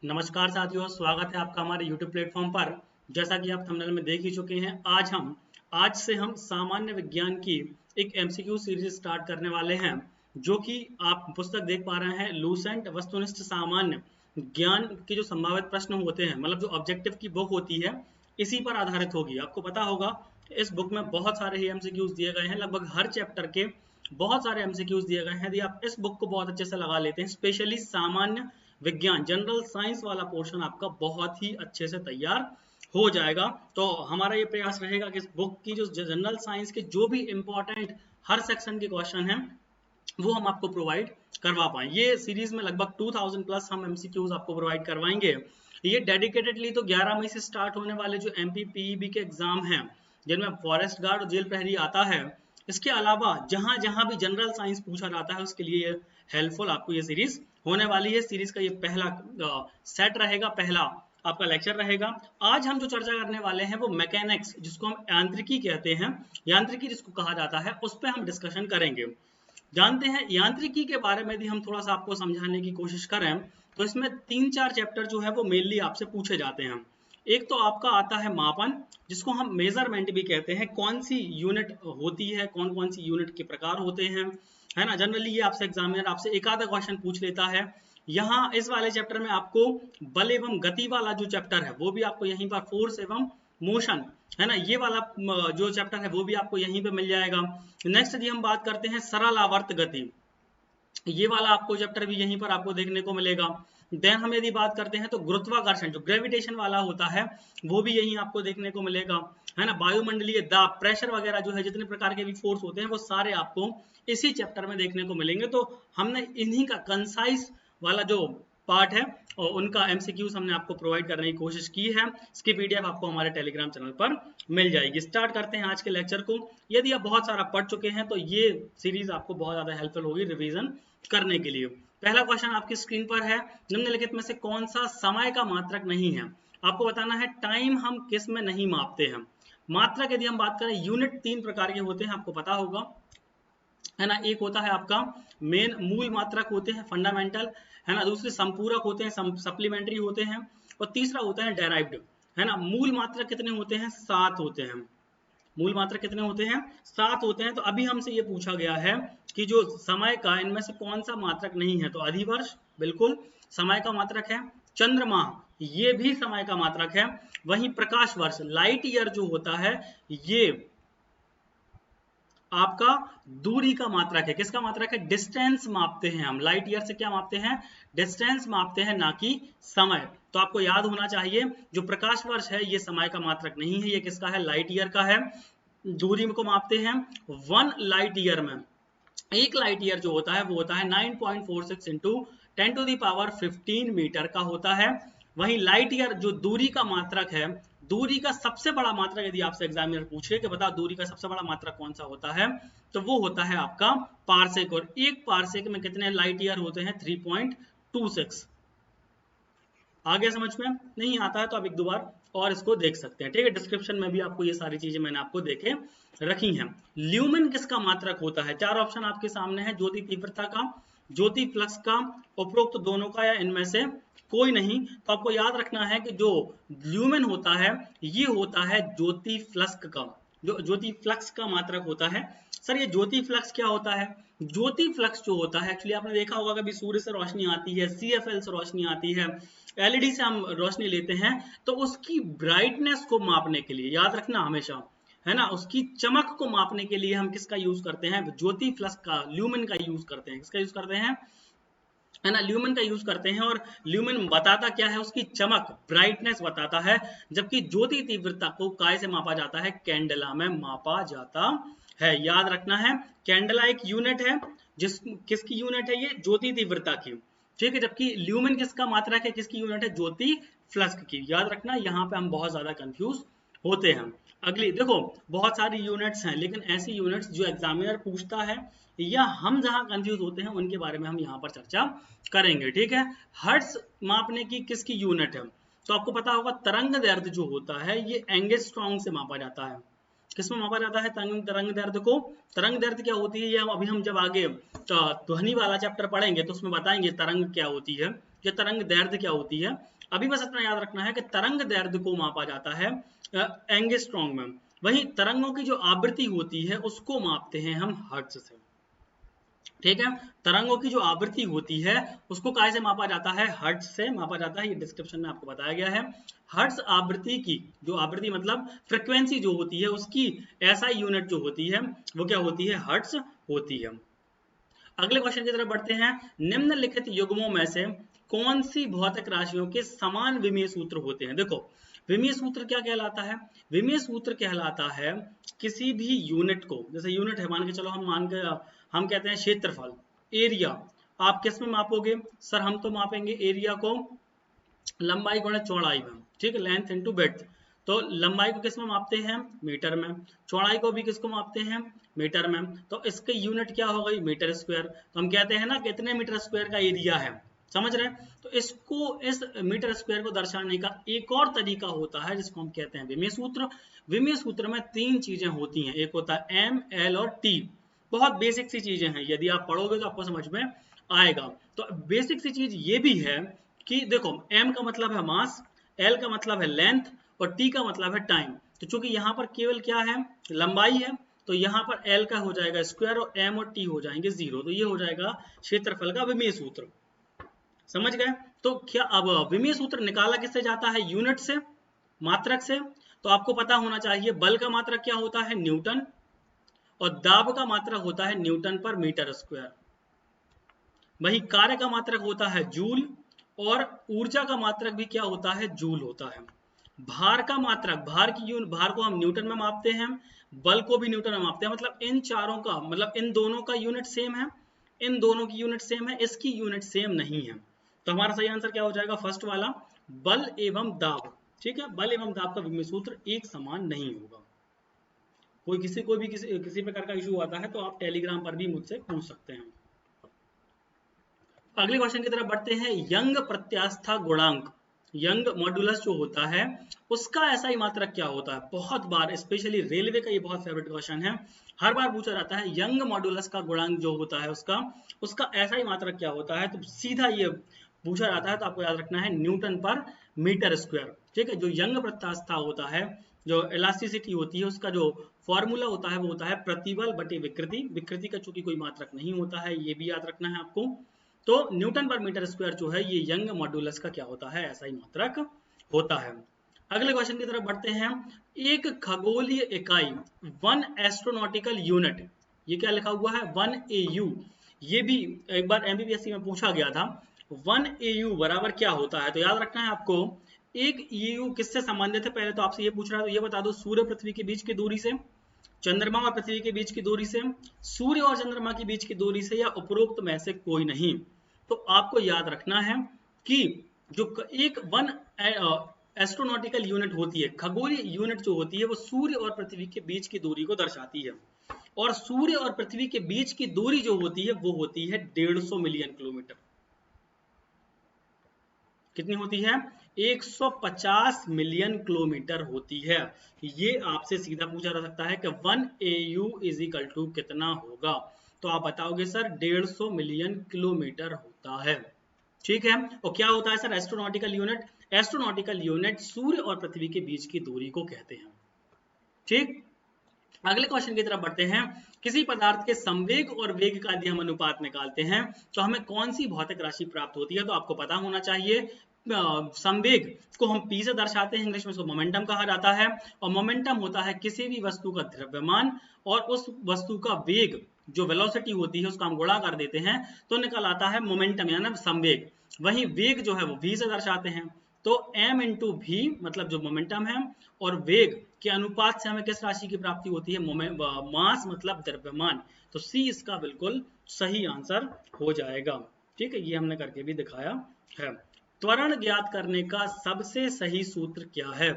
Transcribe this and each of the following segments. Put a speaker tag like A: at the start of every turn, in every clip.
A: नमस्कार साथियों, स्वागत है आपका हमारे YouTube प्लेटफॉर्म पर। जैसा कि आप थंबनेल में देख ही चुके हैं, आज से हम सामान्य विज्ञान की एक MCQ सीरीज स्टार्ट करने वाले हैं, जो कि आप पुस्तक देख पा रहे हैं लूसेंट वस्तुनिष्ठ सामान्य ज्ञान के जो संभावित प्रश्न होते हैं, मतलब जो ऑब्जेक्टिव की बुक होती है, इसी पर आधारित होगी। आपको पता होगा इस बुक में बहुत सारे ही MCQs दिए गए हैं, लगभग हर चैप्टर के बहुत सारे MCQs दिए गए हैं। यदि आप इस बुक को बहुत अच्छे से लगा लेते हैं, स्पेशली सामान्य विज्ञान जनरल साइंस वाला पोर्शन आपका बहुत ही अच्छे से तैयार हो जाएगा। तो हमारा ये प्रयास रहेगा कि इस बुक की जो जनरल साइंस के जो भी इंपॉर्टेंट हर सेक्शन के क्वेश्चन हैं वो हम आपको प्रोवाइड करवा पाए। ये सीरीज में लगभग 2000 प्लस हम MCQs आपको प्रोवाइड करवाएंगे। ये डेडिकेटेडली तो 11 मई से स्टार्ट होने वाले जो MP PEB के एग्जाम हैं, जिनमें फॉरेस्ट गार्ड और जेल प्रहरी आता है, इसके अलावा जहां जहां भी जनरल साइंस पूछा जाता है उसके लिए ये हेल्पफुल आपको ये सीरीज होने वाली है। सीरीज का ये पहला सेट रहेगा, पहला आपका लेक्चर रहेगा। आज हम जो चर्चा करने वाले हैं वो मैकेनिक्स, जिसको हम यांत्रिकी कहते हैं, यांत्रिकी जिसको कहा जाता है, उस पर हम डिस्कशन करेंगे। जानते हैं यांत्रिकी के बारे में यदि हम थोड़ा सा आपको समझाने की कोशिश करें तो इसमें 3-4 चैप्टर जो है वो मेनली आपसे पूछे जाते हैं। एक तो आपका आता है मापन, जिसको हम मेजरमेंट भी कहते हैं। कौन सी यूनिट होती है, कौन कौन सी यूनिट के प्रकार होते हैं, है ना। जनरली ये आपसे एग्जामिनर आपसे एक आधा क्वेश्चन पूछ लेता है। यहाँ इस वाले चैप्टर में आपको बल एवं गति वाला जो चैप्टर है वो भी आपको यहीं पर, फोर्स एवं मोशन, है ना, ये वाला जो चैप्टर है वो भी आपको यहीं पे मिल जाएगा। नेक्स्ट यदि हम बात करते हैं सरल आवर्त गति, ये वाला आपको चैप्टर भी यहीं पर आपको देखने को मिलेगा। देन हम यदि बात करते हैं तो गुरुत्वाकर्षण जो ग्रेविटेशन वाला होता है वो भी यहीं आपको देखने को मिलेगा, है ना। वायुमंडलीय दाब, प्रेशर वगैरह जो है, जितने प्रकार के भी फोर्स होते हैं वो सारे आपको इसी चैप्टर में देखने को मिलेंगे। तो हमने इन्हीं का कंसाइज वाला जो पार्ट है और उनका MCQs हमने आपको प्रोवाइड करने की कोशिश की है। इसकी PDF आपको हमारे टेलीग्राम चैनल पर मिल जाएगी। स्टार्ट करते हैं आज के लेक्चर को। यदि आप बहुत सारा पढ़ चुके हैं तो ये सीरीज आपको बहुत ज्यादा हेल्पफुल होगी रिवीजन करने के लिए। पहला क्वेश्चन आपकी स्क्रीन पर है, निम्नलिखित में से कौन सा समय का मात्रक नहीं है। आपको बताना है टाइम हम किस में नहीं मापते हैं। मात्रक यदि हम बात करें, यूनिट 3 प्रकार के होते हैं, आपको पता होगा, है ना। एक होता है आपका मेन, मूल मात्रक होते हैं, फंडामेंटल, है ना। दूसरे संपूरक होते हैं, सप्लीमेंट्री होते हैं, और तीसरा होता है डेराइव्ड, है ना। मूल मात्रक कितने होते हैं? 7 होते हैं। मूल मात्रक कितने होते हैं? 7 होते हैं। तो अभी हमसे ये पूछा गया है कि जो समय का इनमें से कौन सा मात्रक नहीं है, तो अधिवर्ष बिल्कुल समय का मात्रक है, चंद्रमा ये भी समय का मात्रक है, वहीं प्रकाश वर्ष लाइट ईयर जो होता है ये आपका दूरी का मात्रक है। किसका मात्रक है? डिस्टेंस मापते हैं हम, लाइट ईयर से क्या मापते हैं? डिस्टेंस मापते हैं, ना कि समय। तो आपको याद होना चाहिए जो प्रकाश वर्ष है ये समय का मात्रक नहीं है, ये किसका है? लाइट ईयर का है। दूरी को मापते हैं 1 लाइट ईयर में। एक लाइट ईयर जो होता है वो होता है 9.46 इंटू 10⁻15 मीटर का होता है। वहीं लाइट ईयर जो दूरी का मात्रक है, दूरी का सबसे बड़ा मात्रक यदि आपसे एग्जामिनर पूछे कि बता दूरी का सबसे बड़ा मात्रक कौन सा होता है, तो वो होता है आपका पारसेक। और एक पारसेक में कितने लाइट ईयर होते हैं? 3.26। आगे समझ में नहीं आता है तो आप एक दो बार और इसको देख सकते हैं, ठीक है। डिस्क्रिप्शन में भी आपको ये सारी चीजें मैंने आपको देखे रखी हैं। ल्यूमेन किसका मात्रक होता है? 4 ऑप्शन आपके सामने है, ज्योति तीव्रता का, ज्योति फ्लक्स का, उपरोक्त दोनों का, या इनमें से कोई नहीं। तो आपको याद रखना है कि जो ल्यूमेन होता है ये होता है ज्योति फ्लक्स का, जो ज्योति फ्लक्स का मात्रक होता है। सर ये ज्योति फ्लक्स क्या होता है? ज्योति फ्लक्स जो होता है, एक्चुअली आपने देखा होगा कभी सूर्य से रोशनी आती है, CFL से रोशनी आती है, LED से हम रोशनी लेते हैं, तो उसकी ब्राइटनेस को मापने के लिए, याद रखना हमेशा, है ना, उसकी चमक को मापने के लिए हम किसका यूज करते हैं? ज्योति फ्लक्स का, ल्यूमेन का यूज करते हैं। किसका यूज करते हैं? है ना, ल्यूमेन का यूज करते हैं। और ल्यूमेन बताता क्या है? उसकी चमक, ब्राइटनेस बताता है। जबकि ज्योति तीव्रता को काय से मापा जाता है? कैंडला में मापा जाता है। याद रखना है, कैंडला एक यूनिट है, किसकी यूनिट है? ये ज्योति तीव्रता की, ठीक है। जबकि ल्यूमेन किसका मात्रक है, किसकी यूनिट है? ज्योति फ्लक्स की। याद रखना, यहाँ पे हम बहुत ज्यादा कंफ्यूज होते हैं। अगली देखो, बहुत सारी यूनिट्स हैं, लेकिन ऐसी यूनिट्स जो एग्जामिनर पूछता है या हम जहां कंफ्यूज होते हैं उनके बारे में हम यहाँ पर चर्चा करेंगे, ठीक है। हर्ट्ज मापने की किसकी यूनिट है? तो आपको पता होगा तरंग दैर्ध्य जो होता है ये एंगस्ट्रॉम से मापा जाता है। किसमें मापा जाता है तरंग दैर्ध्य को? तरंग दैर्ध्य क्या होती है, ये अभी हम जब आगे ध्वनि वाला चैप्टर पढ़ेंगे तो उसमें बताएंगे तरंग क्या होती है या तरंग दैर्ध्य क्या होती है। अभी बस इतना याद रखना है कि तरंग दैर्ध्य को मापा जाता है एंगस्ट्रॉम में। वही तरंगों की जो आवृत्ति होती है उसको मापते हैं हम हर्ट्ज से। ठीक है, तरंगों की जो आवृत्ति होती है उसको काय से मापा जाता है? हर्ट्ज से मापा जाता है। ये डिस्क्रिप्शन में आपको बताया गया है। हर्ट्ज आवृत्ति की जो आवृत्ति मतलब फ्रिक्वेंसी जो होती है उसकी ऐसा यूनिट जो होती है वो क्या होती है? हर्ट्ज होती है। अगले क्वेश्चन की तरफ बढ़ते हैं। निम्नलिखित युग्मों में से कौन सी भौतिक राशियों के समान विमीय सूत्र होते हैं? देखो, विमीय सूत्र क्या कहलाता है? विमीय सूत्र कहलाता है किसी भी यूनिट को, जैसे यूनिट है मान के चलो, हम कहते हैं क्षेत्रफल, एरिया। आप किस में मापोगे सर? हम तो मापेंगे एरिया को लंबाई गुणा चौड़ाई में, ठीक है, लेंथ इनटू ब्रेड्थ। तो लंबाई को किस में मापते हैं? मीटर में। चौड़ाई को भी किसको मापते हैं? मीटर में। तो इसकी यूनिट क्या हो गई? Meter square. तो हम कहते हैं ना कितने मीटर स्क्वायर का एरिया है, समझ रहे हैं? तो इसको, इस मीटर स्क्वायर को दर्शाने का एक और तरीका होता है जिसको हम कहते हैं विमीय सूत्र। विमीय सूत्र में तीन चीजें होती हैं, एक होता है एम, एल और टी। बहुत बेसिक सी चीजें हैं, यदि आप पढ़ोगे तो आपको समझ में आएगा। तो बेसिक सी चीज ये भी है कि देखो, m का मतलब है मास, l का मतलब है लेंथ और t का मतलब है टाइम। तो चूंकि यहाँ पर केवल क्या है? लंबाई है, तो यहाँ पर l का हो जाएगा स्क्वायर और m और t हो जाएंगे 0। तो ये हो जाएगा क्षेत्रफल का विमीय सूत्र। समझ गए? तो क्या अब विमीय सूत्र निकाला किससे जाता है? यूनिट से, मात्रक से। तो आपको पता होना चाहिए बल का मात्रक क्या होता है? न्यूटन। और दाब का मात्रक होता है न्यूटन पर मीटर स्क्वायर। वही कार्य का मात्रक होता है जूल और ऊर्जा का मात्रक भी क्या होता है? जूल होता है। भार का मात्रक, भार को हम न्यूटन में मापते हैं, बल को भी न्यूटन में मापते हैं। मतलब इन चारों का, मतलब इन दोनों का यूनिट सेम है, इन दोनों की यूनिट सेम है, इसकी यूनिट सेम नहीं है। तो हमारा सही आंसर क्या हो जाएगा? फर्स्ट वाला, बल एवं दाब। ठीक है, बल एवं दाब का विमीय सूत्र एक समान नहीं होगा। कोई भी किसी प्रकार का इशू आता है तो आप टेलीग्राम पर भी मुझसे पूछ सकते हैं। अगले क्वेश्चन की तरफ बढ़ते हैं। यंग प्रत्यास्था गुणांक, यंग मॉड्यूलस जो होता है उसका ऐसा ही मात्रक क्या होता है? बहुत बार, स्पेशली रेलवे का ये बहुत फेवरेट क्वेश्चन है, हर बार पूछा जाता है यंग मॉड्यूलस का गुणांक जो होता है उसका ऐसा ही मात्रक क्या होता है? तो सीधा ये पूछा जाता है, तो आपको याद रखना है न्यूटन पर मीटर स्क्वायर। ठीक है, जो यंग प्रत्यास्था होता है, जो इलास्टिसिटी होती है, उसका जो फॉर्मूला होता है वो होता है प्रतिबल बटे विकृति। विकृति का चूंकि कोई मात्रक नहीं होता है, ये भी याद रखना है आपको। तो न्यूटन पर मीटर स्क्वायर जो है ये यंग मॉड्यूलस का क्या होता है? ऐसा ही मात्रक होता है। अगले क्वेश्चन की तरफ बढ़ते हैं। एक खगोलीय इकाई, 1 एस्ट्रोनॉटिकल यूनिट, ये क्या लिखा हुआ है? 1 AU। ये भी एक बार एमपीपीएससी में पूछा गया था। 1 AU बराबर क्या होता है? तो याद रखना है आपको, एक EU किससे संबंधित है? पहले तो आपसे ये पूछ रहा है, तो ये बता दो, सूर्य पृथ्वी के बीच की दूरी से, चंद्रमा और पृथ्वी के बीच की दूरी से, सूर्य और चंद्रमा के बीच की दूरी से, या उपरोक्त में से कोई नहीं। तो आपको याद रखना है कि जो एक 1 एस्ट्रोनॉटिकल यूनिट होती है, खगोलीय यूनिट जो होती है, वो सूर्य और पृथ्वी के बीच की दूरी को दर्शाती है। और सूर्य और पृथ्वी के बीच की दूरी जो होती है वो होती है 150 मिलियन किलोमीटर। कितनी होती है? 150 मिलियन किलोमीटर होती है। ये आपसे सीधा पूछा जा सकता है कि 1 AU इज इक्वल टू कितना होगा? तो आप बताओगे सर 150 मिलियन किलोमीटर होता है। ठीक है, और क्या होता है sir astronautical unit? Astronautical unit सूर्य और पृथ्वी के बीच की दूरी को कहते हैं। ठीक, अगले क्वेश्चन की तरफ बढ़ते हैं। किसी पदार्थ के संवेग और वेग का यदि हम अनुपात निकालते हैं तो हमें कौन सी भौतिक राशि प्राप्त होती है? तो आपको पता होना चाहिए, संवेग को हम p से दर्शाते हैं, इंग्लिश में इसको मोमेंटम कहा जाता है। और मोमेंटम होता है किसी भी वस्तु का द्रव्यमान और उस वस्तु का वेग, जो वेलोसिटी होती है, उसका हम गुणा कर देते हैं तो निकल आता है मोमेंटम यानी संवेग। वही वेग जो है वो v से दर्शाते हैं। तो m इंटू v मतलब जो मोमेंटम है, और वेग के अनुपात से हमें किस राशि की प्राप्ति होती है? मास मतलब द्रव्यमान। तो c इसका बिल्कुल सही आंसर हो जाएगा। ठीक है, ये हमने करके भी दिखाया है। त्वरण ज्ञात करने का सबसे सही सूत्र क्या है?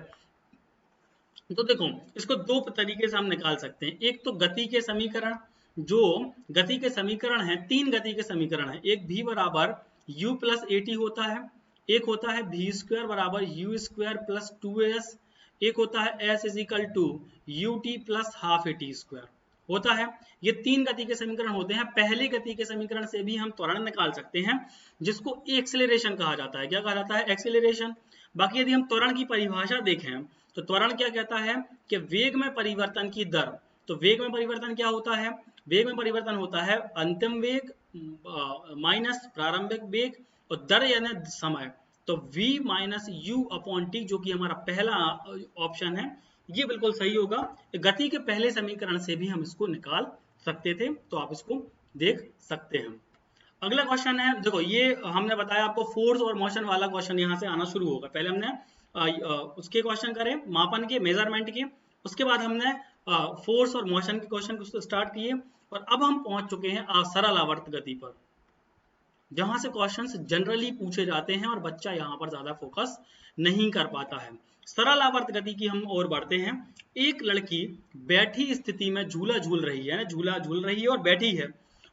A: तो देखो, इसको दो तरीके से हम निकाल सकते हैं। एक तो गति के समीकरण, जो गति के समीकरण है, तीन गति के समीकरण है। एक v बराबर u प्लस at होता है, एक होता है v स्क्वायर बराबर u स्क्वायर प्लस 2as, एक होता है s is equal to u t plus half a t square होता है। ये तीन गति के समीकरण होते हैं। पहले गति के समीकरण से भी हम त्वरण निकाल सकते हैं, जिसको एक्सेलरेशन कहा जाता है। क्या कहा जाता है? एक्सेलरेशन। बाकी यदि हम त्वरण की परिभाषा देखें तो त्वरण क्या कहता है कि वेग में परिवर्तन की दर। तो वेग में परिवर्तन क्या होता है? वेग में परिवर्तन होता है अंतिम वेग माइनस प्रारंभिक वेग और दर यानी समय। तो v minus you upon T, जो कि हमारा पहला ऑप्शन है, ये बिल्कुल सही होगा। गति के पहले समीकरण से भी हम इसको निकाल सकते थे, तो आप इसको देख सकते हैं। अगला क्वेश्चन है, देखो ये हमने बताया आपको फोर्स और मोशन वाला क्वेश्चन यहाँ से आना शुरू होगा। पहले हमने उसके क्वेश्चन करे मापन के, मेजरमेंट के, उसके बाद हमने फोर्स और मोशन के क्वेश्चन स्टार्ट किए और अब हम पहुंच चुके हैं सरल आवर्त गति पर, जहां से क्वेश्चंस जनरली पूछे जाते हैं और बच्चा यहाँ पर ज्यादा फोकस नहीं कर पाता है। सरल आवर्त गति की हम और बढ़ते हैं। एक लड़की बैठी स्थिति में झूला झूल रही है, झूला झूल रही है और बैठी है।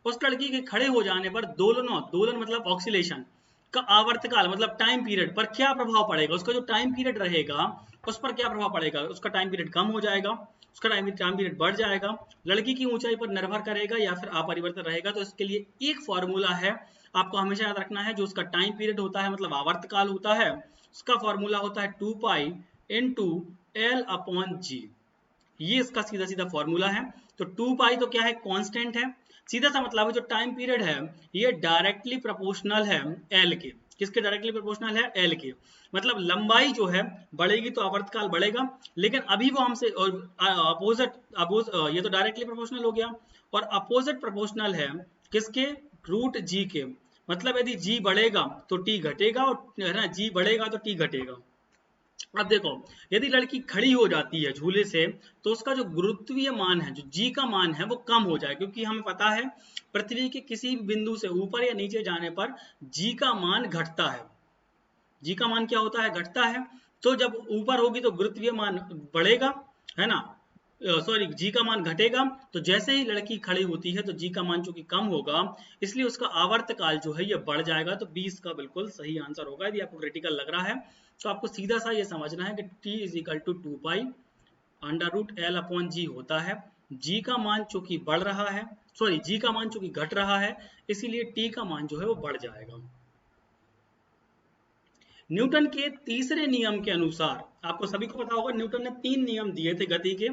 A: उस लड़की के खड़े हो जाने पर दोलन मतलब ऑक्सीलेशन का आवर्तकाल मतलब टाइम पीरियड पर क्या प्रभाव पड़ेगा? उसका जो टाइम पीरियड रहेगा उस पर क्या प्रभाव पड़ेगा? उसका टाइम पीरियड कम हो जाएगा, उसका टाइम पीरियड बढ़ जाएगा, लड़की की ऊंचाई पर निर्भर करेगा या फिर अपरिवर्तित रहेगा। तो इसके लिए एक फॉर्मूला है, आपको हमेशा याद रखना है। जो उसका टाइम पीरियड होता है मतलब आवर्तकाल होता है, उसका फॉर्मूला होता है 2 पाई इनटू एल अपॉन जी। ये इसका सीधा सीधा फॉर्मूला है। तो 2 पाई तो क्या है? कांस्टेंट है। सीधा सा मतलब है जो टाइम पीरियड है ये डायरेक्टली प्रोपोर्शनल है एल के। किसके डायरेक्टली प्रोपोर्शनल है? एल के। मतलब लंबाई जो है बढ़ेगी तो आवर्तकाल बढ़ेगा, लेकिन अभी वो हमसे ये तो डायरेक्टली प्रोपोर्शनल हो गया और अपोजिट प्रोपोर्शनल है किसके? रूट जी के। मतलब यदि जी बढ़ेगा तो टी घटेगा और है ना, जी बढ़ेगा तो टी घटेगा। अब देखो यदि लड़की खड़ी हो जाती है झूले से तो उसका जो गुरुत्वीय मान है, जो जी का मान है, वो कम हो जाए, क्योंकि हमें पता है पृथ्वी के किसी भी बिंदु से ऊपर या नीचे जाने पर जी का मान घटता है। जी का मान क्या होता है? घटता है। तो जब ऊपर होगी तो गुरुत्वीय मान बढ़ेगा, है ना, सॉरी जी का मान घटेगा। तो जैसे ही लड़की खड़ी होती है तो जी का मान चूंकि कम होगा, इसलिए उसका आवर्तकाल जो है ये बढ़ जाएगा। तो 20 का बिल्कुल सही आंसर होगा। यदि आपको क्रिटिकल लग रहा है तो आपको सीधा सा ये समझना है कि t is equal to 2 pi under root L upon G होता है। जी का मान चूंकि बढ़ रहा है, सॉरी जी का मान चूंकि घट रहा है, इसीलिए t का मान जो है वो बढ़ जाएगा। न्यूटन के तीसरे नियम के अनुसार, आपको सभी को पता होगा न्यूटन ने 3 नियम दिए थे गति के।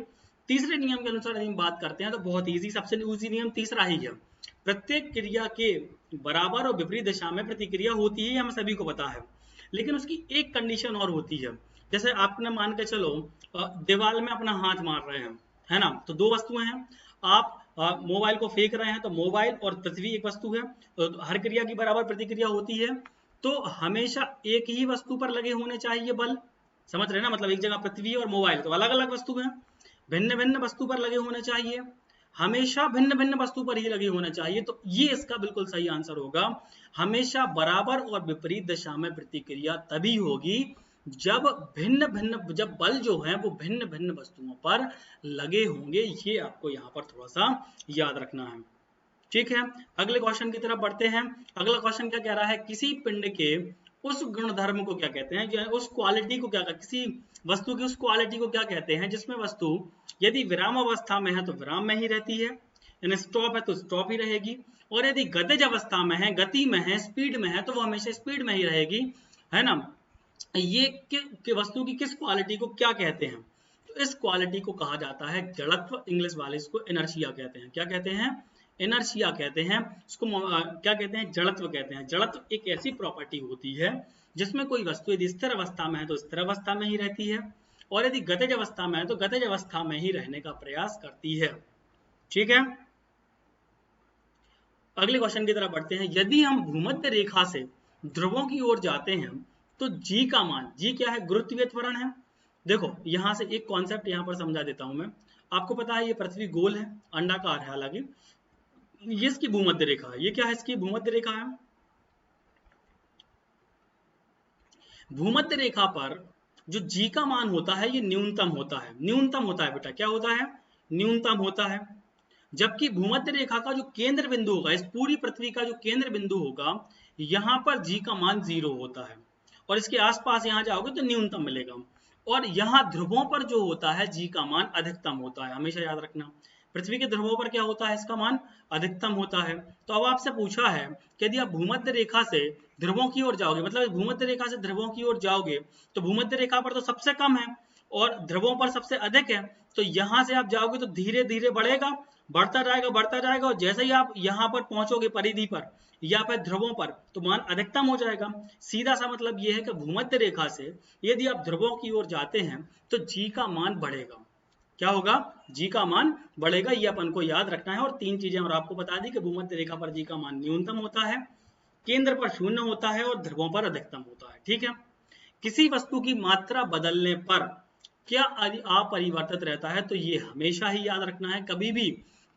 A: तीसरे नियम के अनुसार यदि हम बात करते हैं तो बहुत इजी, सबसे इजी नियम तीसरा ही है। प्रत्येक क्रिया के बराबर और विपरीत दिशा में प्रतिक्रिया होती है, हमें सभी को पता है, लेकिन उसकी एक कंडीशन और होती है। जैसे आपने मान के चलो दीवार में अपना हाथ मार रहे हैं, है ना, तो दो वस्तुएं हैं। आप मोबाइल को फेंक रहे हैं तो मोबाइल और पृथ्वी एक वस्तु है, तो हर क्रिया की बराबर प्रतिक्रिया होती है। तो हमेशा एक ही वस्तु पर लगे होने चाहिए बल, समझ रहे ना, मतलब एक जगह पृथ्वी और मोबाइल तो अलग अलग वस्तु हैं, भिन्न भिन्न वस्तु पर लगे होने चाहिए, हमेशा भिन्न भिन्न वस्तु पर ही लगे होने चाहिए। तो ये इसका बिल्कुल सही आंसर होगा। हमेशा बराबर और विपरीत दिशा में प्रतिक्रिया तभी होगी जब जब बल जो है वो भिन्न भिन्न वस्तुओं पर लगे होंगे। ये आपको यहाँ पर थोड़ा सा याद रखना है, ठीक है। अगले क्वेश्चन की तरफ बढ़ते हैं। अगला क्वेश्चन क्या कह रहा है? किसी पिंड के उस गुणधर्म को क्या कहते हैं, उस क्वालिटी को क्या, किसी वस्तु की उस क्वालिटी को क्या कहते हैं जिसमें वस्तु यदि विराम अवस्था में है तो विराम में ही रहती है, यानी स्टॉप है तो स्टॉप ही रहेगी, और यदि गतिज अवस्था में है, गति में है, स्पीड में है, तो वो हमेशा स्पीड में ही रहेगी, है ना। ये वस्तु की किस क्वालिटी को क्या कहते हैं? तो इस क्वालिटी को कहा जाता है जड़त्व। इंग्लिश वाले इसको इनर्शिया कहते हैं। क्या कहते हैं? इनर्शिया कहते हैं। इसको क्या कहते हैं? जड़त्व कहते हैं। जड़त्व एक ऐसी प्रॉपर्टी होती है जिसमें कोई वस्तु यदि स्थिर अवस्था में है तो स्थिर अवस्था में ही रहती है, और यदि गतिज अवस्था में है तो गतिज अवस्था में ही रहने का प्रयास करती है, ठीक है। अगले क्वेश्चन की तरफ बढ़ते हैं। यदि हम भूमध्य रेखा से ध्रुवों की ओर जाते हैं तो जी का मान, जी क्या है? गुरुत्वीय त्वरण है। देखो यहां से एक कॉन्सेप्ट यहां पर समझा देता हूं मैं। आपको पता है ये पृथ्वी गोल है, अंडाकार है, हालांकि ये इसकी भूमध्य रेखा है। ये क्या है? इसकी भूमध्य रेखा है। भूमध्य रेखा पर जो जी का मान होता है ये न्यूनतम होता है। न्यूनतम होता है बेटा, क्या होता है? न्यूनतम होता है। जबकि भूमध्य रेखा का जो केंद्र बिंदु होगा, इस पूरी पृथ्वी का जो केंद्र बिंदु होगा, यहाँ पर जी का मान 0 होता है, और इसके आसपास यहाँ जाओगे तो न्यूनतम मिलेगा। और यहाँ ध्रुवों पर जो होता है जी का मान अधिकतम होता है, हमेशा याद रखना। पृथ्वी के ध्रुवों पर क्या होता है, इसका मान अधिकतम होता है। तो अब आपसे पूछा है कि यदि आप भूमध्य रेखा से ध्रुवों की ओर जाओगे, मतलब भूमध्य रेखा से ध्रुवों की ओर जाओगे, तो भूमध्य रेखा पर तो सबसे कम है और ध्रुवों पर सबसे अधिक है, तो यहाँ से आप जाओगे तो धीरे धीरे बढ़ेगा, बढ़ता जाएगा और जैसे ही आप यहाँ पर पहुंचोगे परिधि पर या फिर ध्रुवों पर, तो मान अधिकतम हो जाएगा। सीधा सा मतलब ये है कि भूमध्य रेखा से यदि आप ध्रुवों की ओर जाते हैं तो जी का मान बढ़ेगा। क्या होगा, जी का मान बढ़ेगा, ये अपन को याद रखना है। और तीन चीजें और आपको बता दी कि भूमध्य रेखा पर जी का मान न्यूनतम होता है, केंद्र पर शून्य होता है और ध्रुवों पर अधिकतम होता है। ठीक है। किसी वस्तु की मात्रा बदलने पर क्या अपरिवर्तित रहता है, तो ये हमेशा ही याद रखना है। कभी भी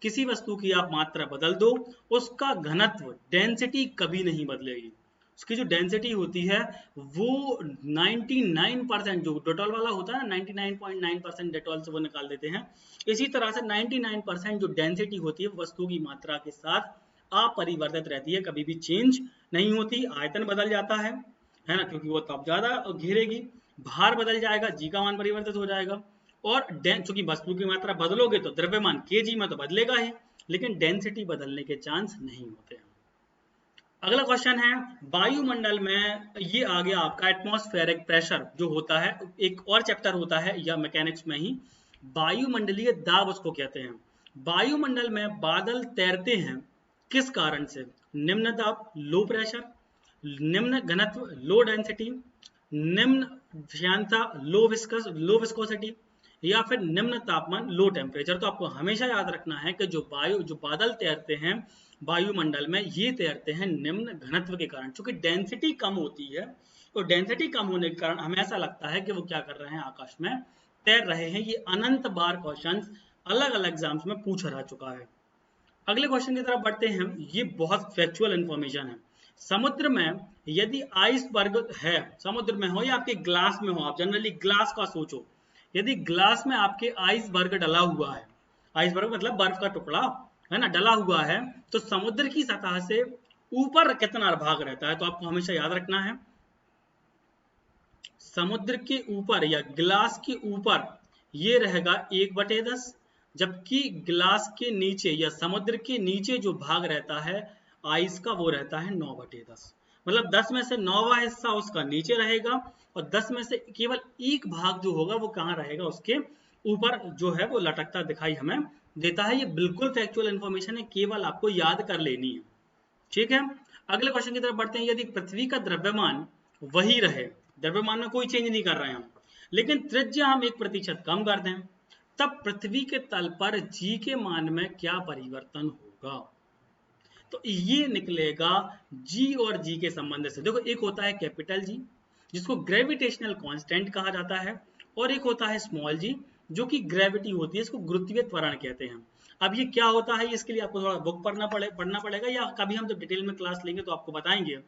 A: किसी वस्तु की आप मात्रा बदल दो, उसका घनत्व डेंसिटी कभी नहीं बदलेगी। उसकी जो डेंसिटी होती है वो 99% जो डेटॉल वाला होता है ना, 99.9% डेटॉल से वो निकाल देते हैं। इसी तरह से 99% जो डेंसिटी होती है वस्तु की मात्रा के साथ अपरिवर्तित रहती है, कभी भी चेंज नहीं होती। आयतन बदल जाता है ना, क्योंकि वो तब ज्यादा घेरेगी, भार बदल जाएगा, जी का मान परिवर्तित हो जाएगा। और चूंकि वस्तु की मात्रा बदलोगे तो द्रव्यमान केजी में तो बदलेगा ही, लेकिन डेंसिटी बदलने के चांस नहीं होते हैं। अगला क्वेश्चन है वायुमंडल में, ये आ गया आपका एटमॉस्फेरिक प्रेशर जो होता है, एक और चैप्टर होता है या मैकेनिक्स में ही, वायुमंडलीय दाब उसको कहते हैं। वायुमंडल में बादल तैरते हैं किस कारण से, निम्न दाब लो प्रेशर, निम्न घनत्व लो डेंसिटी, निम्न श्यानता लो विस्कोसिटी, या फिर निम्न तापमान लो टेम्परेचर। तो आपको हमेशा याद रखना है कि जो बादल तैरते हैं वायुमंडल में, ये तैरते हैं निम्न घनत्व के कारण। चूंकि डेंसिटी कम होती है तो डेंसिटी कम होने के कारण हमें ऐसा लगता है कि वो क्या कर रहे हैं, आकाश में तैर रहे हैं। ये अनंत बार क्वेश्चंस अलग अलग एग्जाम्स में पूछा जा चुका है। अगले क्वेश्चन की तरफ बढ़ते हैं, ये बहुत फैक्चुअल इंफॉर्मेशन है। समुद्र में यदि आइसबर्ग है, समुद्र में हो या आपके ग्लास में हो, आप जनरली ग्लास का सोचो, यदि ग्लास में आपके आइसबर्ग डला हुआ है, आइसबर्ग मतलब बर्फ का टुकड़ा है ना, डला हुआ है, तो समुद्र की सतह से ऊपर कितना भाग रहता है, तो आपको हमेशा याद रखना है समुद्र के ऊपर या ग्लास के ऊपर ये रहेगा 1/10, जबकि ग्लास के नीचे या समुद्र के नीचे जो भाग रहता है आइस का, वो रहता है 9/10। मतलब 10 में से 9वां हिस्सा उसका नीचे रहेगा और 10 में से केवल एक भाग जो होगा वो कहाँ रहेगा, उसके ऊपर जो है वो लटकता दिखाई हमें देता है। ये बिल्कुल फैक्चुअल इंफॉर्मेशन है, केवल आपको याद कर लेनी है। ठीक है। अगले क्वेश्चन की तरफ बढ़ते हैं। यदि पृथ्वी का द्रव्यमान वही रहे, द्रव्यमान में कोई चेंज नहीं कर रहे हैं हम, लेकिन त्रिज्या हम 1% कम कर दें, तब पृथ्वी के तल पर जी के मान में क्या परिवर्तन होगा, तो ये निकलेगा जी और जी के संबंध से। देखो, एक होता है कैपिटल जी जिसको ग्रेविटेशनल कांस्टेंट कहा जाता है, और एक होता है स्मॉल जी जो कि ग्रेविटी होती है, इसको गुरुत्वीय त्वरण कहते हैं। अब ये क्या होता है, इसके लिए आपको थोड़ा बुक पढ़ना पड़ेगा, या कभी हम जब डिटेल में क्लास लेंगे तो आपको बताएंगे।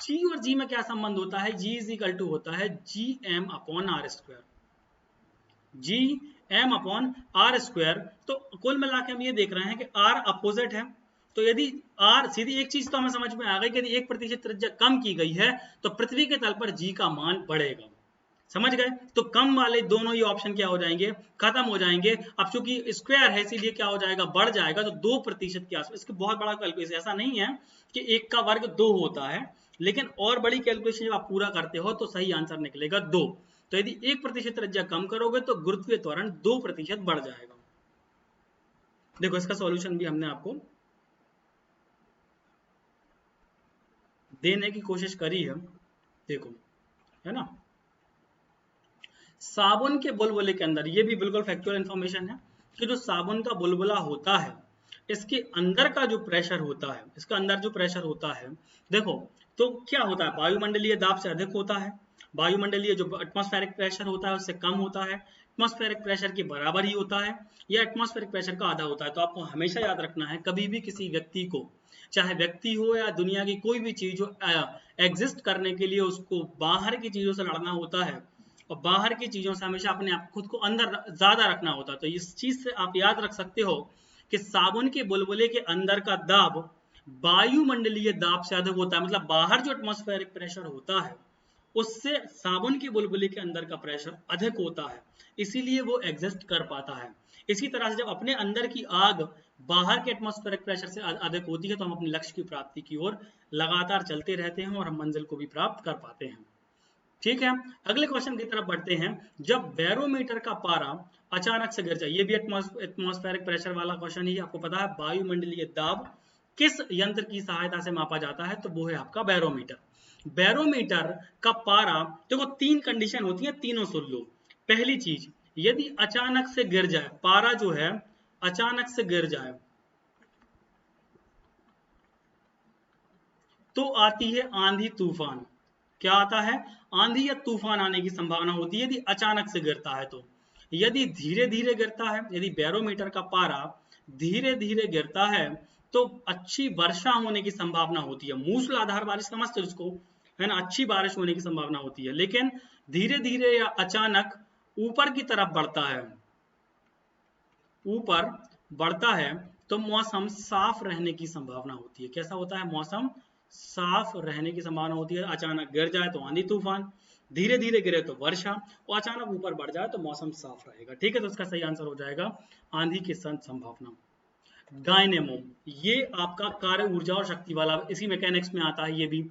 A: जी और जी में क्या संबंध होता है, जी इज इक्वल टू होता है G m upon r square, G m upon r square. तो कुल मिला के हम ये देख रहे हैं कि आर अपोजिट है, तो यदि आर, सीधी एक चीज तो हमें समझ में आ गई कि यदि 1% त्रिज्या कम की गई है तो पृथ्वी के तल पर जी का मान बढ़ेगा। समझ गए, तो कम वाले दोनों ये ऑप्शन क्या हो जाएंगे, खत्म हो जाएंगे। अब चूंकि स्क्वायर है इसीलिए क्या हो जाएगा, बढ़ जाएगा, तो 2% के आसपास। इसके बहुत बड़ा कैलकुलेशन, ऐसा नहीं है कि 1 का वर्ग 2 होता है, लेकिन और बड़ी कैलकुलेशन जब आप पूरा करते हो तो सही आंसर निकलेगा 2। तो यदि 1% त्रिज्या कम करोगे तो गुरुत्वीय त्वरण 2% बढ़ जाएगा। देखो, इसका सॉल्यूशन भी हमने आपको देने की कोशिश करी है, देखो, है ना। साबुन के बुलबुले के अंदर, ये भी बिल्कुल फैक्चुअल इंफॉर्मेशन है कि जो साबुन का बुलबुला होता है, इसके अंदर का जो प्रेशर होता है, इसका अंदर जो प्रेशर होता है, देखो, तो क्या होता है, वायुमंडलीय दाब से अधिक होता है, वायुमंडलीय जो एटमॉस्फेरिक प्रेशर होता है उससे कम होता है, एटमॉस्फेरिक प्रेशर के बराबर ही होता है, या एटमॉस्फेरिक प्रेशर का आधा होता है। तो आपको हमेशा याद रखना है, कभी भी किसी व्यक्ति को, चाहे व्यक्ति हो या दुनिया की कोई भी चीज हो, एग्जिस्ट करने के लिए उसको बाहर की चीजों से लड़ना होता है, और बाहर की चीजों से हमेशा अपने आप खुद को अंदर ज्यादा रखना होता है। तो इस चीज से आप याद रख सकते हो कि साबुन के बुलबुले के अंदर का दाब वायुमंडलीय दाब से अधिक होता है, मतलब बाहर जो एटमॉस्फेरिक प्रेशर होता है उससे साबुन की बुलबुली के अंदर का प्रेशर अधिक होता है, इसीलिए वो एग्जिस्ट कर पाता है। इसी तरह से जब अपने अंदर की आग बाहर के एटमॉस्फेरिक प्रेशर से अधिक होती है तो हम अपने लक्ष्य की प्राप्ति की ओर लगातार चलते रहते हैं और हम मंजिल को भी प्राप्त कर पाते हैं। ठीक है, अगले क्वेश्चन की तरफ बढ़ते हैं। जब बैरोमीटर का पारा अचानक से गिर जाए, ये भी एटमॉस्फेरिक प्रेशर वाला क्वेश्चन ही, आपको पता है वायुमंडलीय दाब किस यंत्र की सहायता से मापा जाता है, तो वो है आपका बैरोमीटर। बैरोमीटर का पारा, देखो तीन कंडीशन होती है, तीनों सुन लो। पहली चीज, यदि अचानक से गिर जाए, पारा जो है अचानक से गिर जाए तो आती है आंधी तूफान। क्या आता है? आंधी या तूफान आने की संभावना होती है यदि अचानक से गिरता है। तो यदि धीरे धीरे गिरता है, यदि बैरोमीटर का पारा धीरे धीरे गिरता है तो अच्छी वर्षा होने की संभावना होती है। मूसलाधार बारिश समझते हो इसको, है ना, अच्छी बारिश होने की संभावना होती है। लेकिन धीरे धीरे या अचानक ऊपर की तरफ बढ़ता है, ऊपर बढ़ता है तो मौसम साफ रहने की संभावना होती है। कैसा होता है? मौसम साफ रहने की संभावना होती है। अचानक गिर जाए तो आंधी तूफान, धीरे धीरे गिरे तो वर्षा, और अचानक ऊपर बढ़ जाए तो मौसम साफ रहेगा। ठीक है, तो इसका सही आंसर हो जाएगा आंधी की संभावना। डायनेमो, ये आपका कार्य ऊर्जा और शक्ति वाला इसी मैकेनिक्स में आता है। ये भी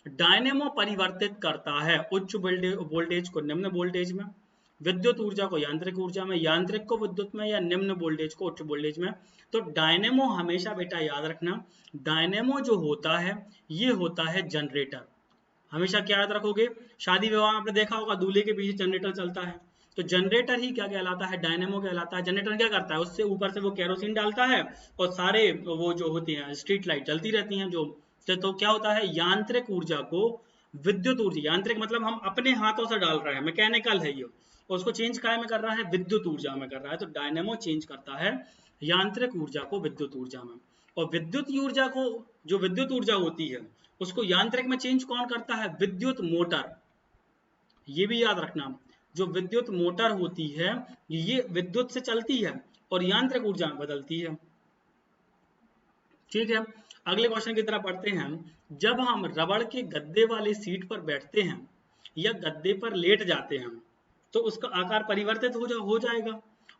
A: डायनेमो परिवर्तित करता है उच्च वोल्टेज को निम्न वोल्टेज में, विद्युत ऊर्जा को यांत्रिक ऊर्जा में, यांत्रिक को विद्युत में, या निम्न वोल्टेज को उच्च वोल्टेज में। तो डायनेमो हमेशा बेटा याद रखना, डायनेमो जो होता है ये होता है जनरेटर। हमेशा क्या याद रखोगे? शादी विवाह में आपने देखा होगा दूल्हे के पीछे जनरेटर चलता है, तो जनरेटर ही क्या कहलाता है? डायनेमो कहलाता है। जनरेटर क्या करता है? उससे ऊपर से वो केरोसिन डालता है और सारे वो जो होती हैं स्ट्रीट लाइट जलती रहती हैं जो, तो क्या होता है? यांत्रिक ऊर्जा को विद्युत ऊर्जा, यांत्रिक मतलब हम अपने हाथों से डाल रहे हैं, मैकेनिकल है ये, उसको चेंज काय में कर रहा है? विद्युत ऊर्जा में कर रहा है। तो डायनेमो चेंज करता है यांत्रिक ऊर्जा को विद्युत ऊर्जा में। और विद्युत ऊर्जा को, जो विद्युत ऊर्जा होती है उसको यांत्रिक में चेंज कौन करता है? विद्युत मोटर। ये भी याद रखना, जो विद्युत मोटर होती है ये विद्युत से चलती है और यांत्रिक ऊर्जा में बदलती है। ठीक है, अगले क्वेश्चन की तरफ बढ़ते हैं। जब हम रबड़ के गद्दे वाली सीट पर बैठते हैं या गद्दे पर लेट जाते हैं तो उसका आकार परिवर्तित हो जाएगा,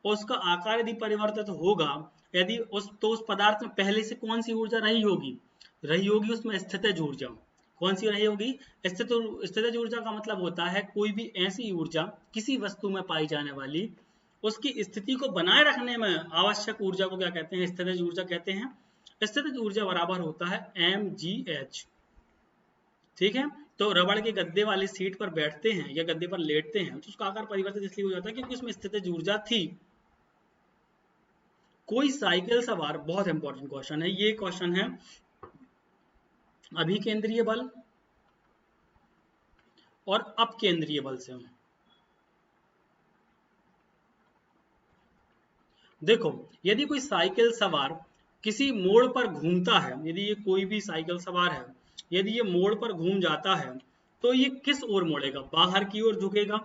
A: और उसका आकार यदि परिवर्तित होगा, यदि उस पदार्थ में पहले से कौन सी ऊर्जा रही होगी उसमें स्थितिज ऊर्जा। कौन सी रही होगी? स्थितिज ऊर्जा का मतलब होता है कोई भी ऐसी ऊर्जा किसी वस्तु में पाई जाने वाली, उसकी स्थिति को बनाए रखने में आवश्यक ऊर्जा को क्या कहते हैं? स्थितिज ऊर्जा कहते हैं। स्थितिज ऊर्जा बराबर होता है mgh। ठीक है, तो रबड़ के गद्दे वाली सीट पर बैठते हैं या गद्दे पर लेटते हैं तो उसका आकार परिवर्तित इसलिए हो जाता है क्योंकि उसमें स्थितिज ऊर्जा थी। कोई साइकिल सवार, बहुत इंपॉर्टेंट क्वेश्चन है ये, क्वेश्चन है अभिकेंद्रीय बल और अपकेंद्रीय बल से। देखो, यदि कोई साइकिल सवार किसी मोड़ पर घूमता है, यदि ये कोई भी साइकिल सवार है, यदि ये मोड़ पर घूम जाता है तो ये किस ओर मोड़ेगा? बाहर की ओर झुकेगा,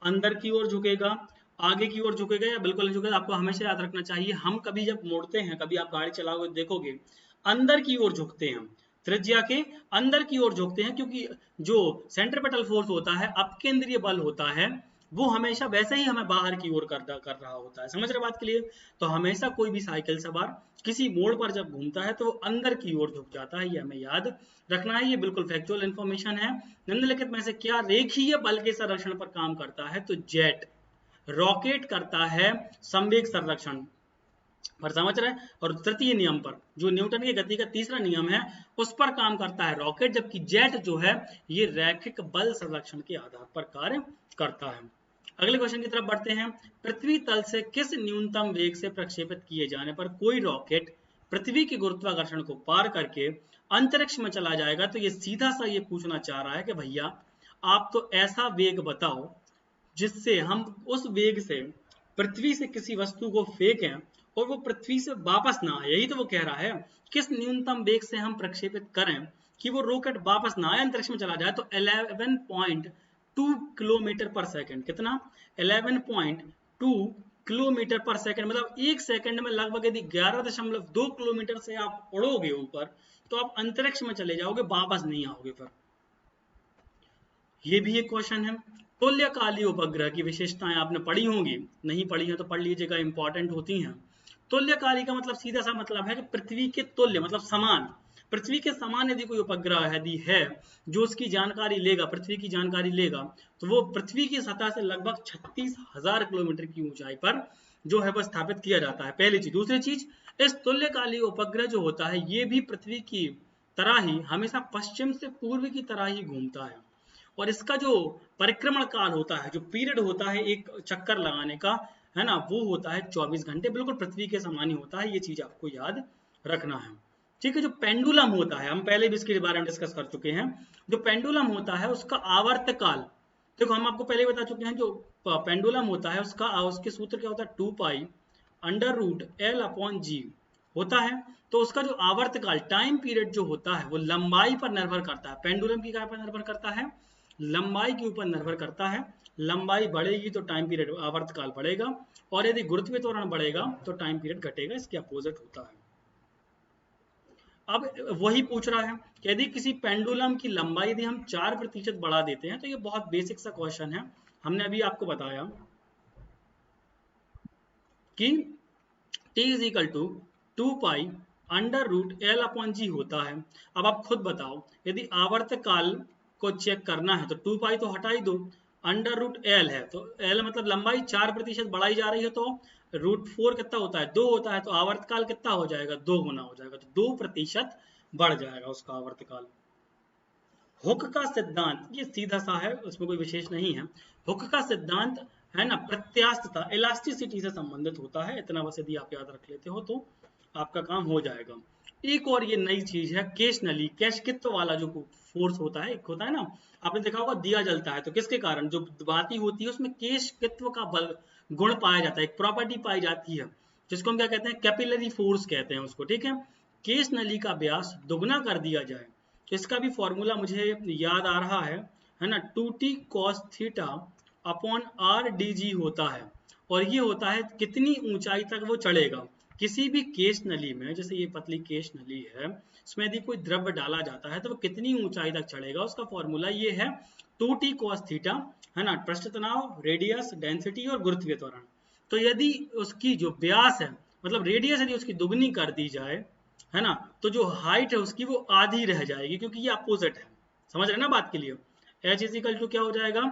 A: अंदर की ओर झुकेगा, आगे की ओर झुकेगा, या बिल्कुल नहीं झुकेगा? आपको हमेशा याद रखना चाहिए, हम कभी जब मोड़ते हैं, कभी आप गाड़ी चलाओगे देखोगे अंदर की ओर झुकते हैं, त्रिज्या के अंदर की ओर झुकते हैं, क्योंकि जो सेंट्रीपिटल फोर्स होता है, अपकेंद्रीय बल होता है, वो हमेशा वैसे ही हमें बाहर की ओर कर रहा होता है। समझ रहे बात के लिए? तो हमेशा कोई भी साइकिल सवार किसी मोड़ पर जब घूमता है तो वो अंदर की ओर झुक जाता है, ये हमें याद रखना है। ये बिल्कुल फैक्चुअल इंफॉर्मेशन है। निम्नलिखित में से क्या रेखीय बल के संरक्षण पर काम करता है? तो जेट, रॉकेट करता है संवेग संरक्षण पर, समझ रहे हैं? और तृतीय नियम पर, जो न्यूटन की गति का तीसरा नियम है, उस पर काम करता है रॉकेट, जबकि जेट जो है ये रैखिक बल संरक्षण के आधार पर कार्य करता है। अगले क्वेश्चन की तरफ बढ़ते हैं। पृथ्वी तल से किस न्यूनतम वेग से प्रक्षेपित किए जाने पर कोई रॉकेट पृथ्वी के गुरुत्वाकर्षण को पार करके अंतरिक्ष में चला जाएगा? तो ये सीधा सा ये पूछना चाह रहा है कि भैया आप तो ऐसा वेग बताओ जिससे हम उस वेग से पृथ्वी से किसी वस्तु को फेंकें और वो पृथ्वी से वापस ना आए। यही तो वो कह रहा है, किस न्यूनतम वेग से हम प्रक्षेपित करें कि वो रॉकेट वापस ना आए, अंतरिक्ष में चला जाए। तो 11.2 किलोमीटर पर सेकंड, कितना? 11.2 किलोमीटर पर सेकंड, मतलब एक सेकंड में लगभग यदि 11.2 किलोमीटर से आप उड़ोगे ऊपर तो आप अंतरिक्ष में चले जाओगे, वापस नहीं आओगे फिर। ये भी एक क्वेश्चन है। तुल्यकाली उपग्रह की विशेषताएं आपने पढ़ी होंगी, नहीं पढ़ी है तो पढ़ लीजिएगा, इंपॉर्टेंट होती हैं। तुल्यकाली का मतलब सीधा सा मतलब है कि पृथ्वी के तुल्य मतलब समान, पृथ्वी के समान यदि कोई उपग्रह यदि है जो उसकी जानकारी लेगा, पृथ्वी की जानकारी लेगा, तो वो पृथ्वी की सतह से लगभग 36,000 किलोमीटर की ऊंचाई पर जो है वह स्थापित किया जाता है, पहली चीज। दूसरी चीज, इस तुल्यकाली उपग्रह जो होता है ये भी पृथ्वी की तरह ही हमेशा पश्चिम से पूर्व की तरह ही घूमता है, और इसका जो परिक्रमण काल होता है, जो पीरियड होता है एक चक्कर लगाने का, है ना, वो होता है 24 घंटे, बिल्कुल पृथ्वी के समान ही होता है। ये चीज आपको याद रखना है, ठीक है। जो पेंडुलम होता है, हम पहले भी इसके बारे में डिस्कस कर चुके हैं, जो पेंडुलम होता है उसका आवर्त काल, देखो हम आपको पहले बता चुके हैं, जो पेंडुलम होता है उसका उसके सूत्र क्या होता है, 2 pi under root L upon G होता है। तो उसका जो आवर्त काल, टाइम पीरियड जो होता है, वो लंबाई पर निर्भर करता है। पेंडुलम की क्या पर निर्भर करता है, लंबाई के ऊपर निर्भर करता है। लंबाई बढ़ेगी तो टाइम पीरियड आवर्त काल बढ़ेगा, और यदि गुरुत्वीय त्वरण बढ़ेगा तो टाइम पीरियड घटेगा, इसके अपोजिट होता है। अब वही पूछ रहा है कि यदि किसी पेंडुलम की लंबाई यदि हम 4% बढ़ा देते हैं, तो ये बहुत बेसिक सा क्वेश्चन है, हमने अभी आपको बताया कि t is equal to 2 pi under root L upon G होता है। अब आप खुद बताओ, यदि आवर्त काल को चेक करना है तो 2 पाई तो हटा ही दो, अंडर रूट एल है तो एल मतलब लंबाई 4% बढ़ाई जा रही है, तो रूट 4 कितना होता है, 2 होता है, तो आवर्त काल कितना हो जाएगा, 2 गुना हो जाएगा, तो 2% बढ़ जाएगा उसका आवर्त काल। हुक का सिद्धांत ये सीधा सा है, उसमें कोई विशेष नहीं है। हुक का सिद्धांत है ना, प्रत्यास्थता इलास्टिसिटी से संबंधित होता है, इतना बस यदि आप याद रख लेते हो तो आपका काम हो जाएगा। एक और ये नई चीज है, केश नली, कैशकित्व वाला जो फोर्स होता है, एक होता है ना, आपने देखा होगा दिया जलता है तो किसके कारण, जो बाती होती है उसमें केशकित्व का बल गुण पाया जाता है, एक प्रॉपर्टी पाई जाती है, जिसको हम क्या कहते हैं, कैपिलरी फोर्स कहते हैं उसको, ठीक है। केश नली का व्यास दुगना कर दिया जाए, तो इसका भी फॉर्मूला मुझे याद आ रहा है ना, 2t cos theta upon R D G होता है, और ये होता है कितनी ऊंचाई तक वो चढ़ेगा। किसी भी केश नली में, जैसे ये पतली केश नली है, इसमें यदि कोई द्रव्य डाला जाता है तो वो कितनी ऊंचाई तक चढ़ेगा, उसका फॉर्मूला ये है 2t cos थीटा, है ना, पृष्ठ तनाव, रेडियस, डेंसिटी और गुरुत्वीय त्वरण। तो यदि उसकी जो व्यास है, मतलब रेडियस यदि उसकी दुगनी कर दी जाए, है ना, तो जो हाइट है उसकी वो आधी रह जाएगी, क्योंकि ये अपोजिट है, समझ रहे ना बात के लिए। एच इजिकल टू क्या हो जाएगा,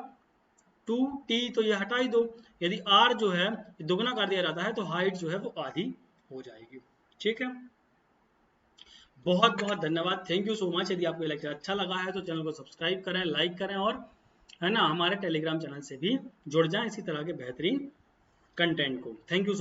A: 2t, तो ये हटा ही दो, यदि r जो है दुगना कर दिया जाता है तो हाइट जो है वो आधी हो जाएगी, ठीक है। बहुत बहुत धन्यवाद, थैंक यू सो मच। यदि आपको ये लेक्चर अच्छा लगा है तो चैनल को सब्सक्राइब करें, लाइक करें, और है ना हमारे टेलीग्राम चैनल से भी जुड़ जाएं इसी तरह के बेहतरीन कंटेंट को। Thank you.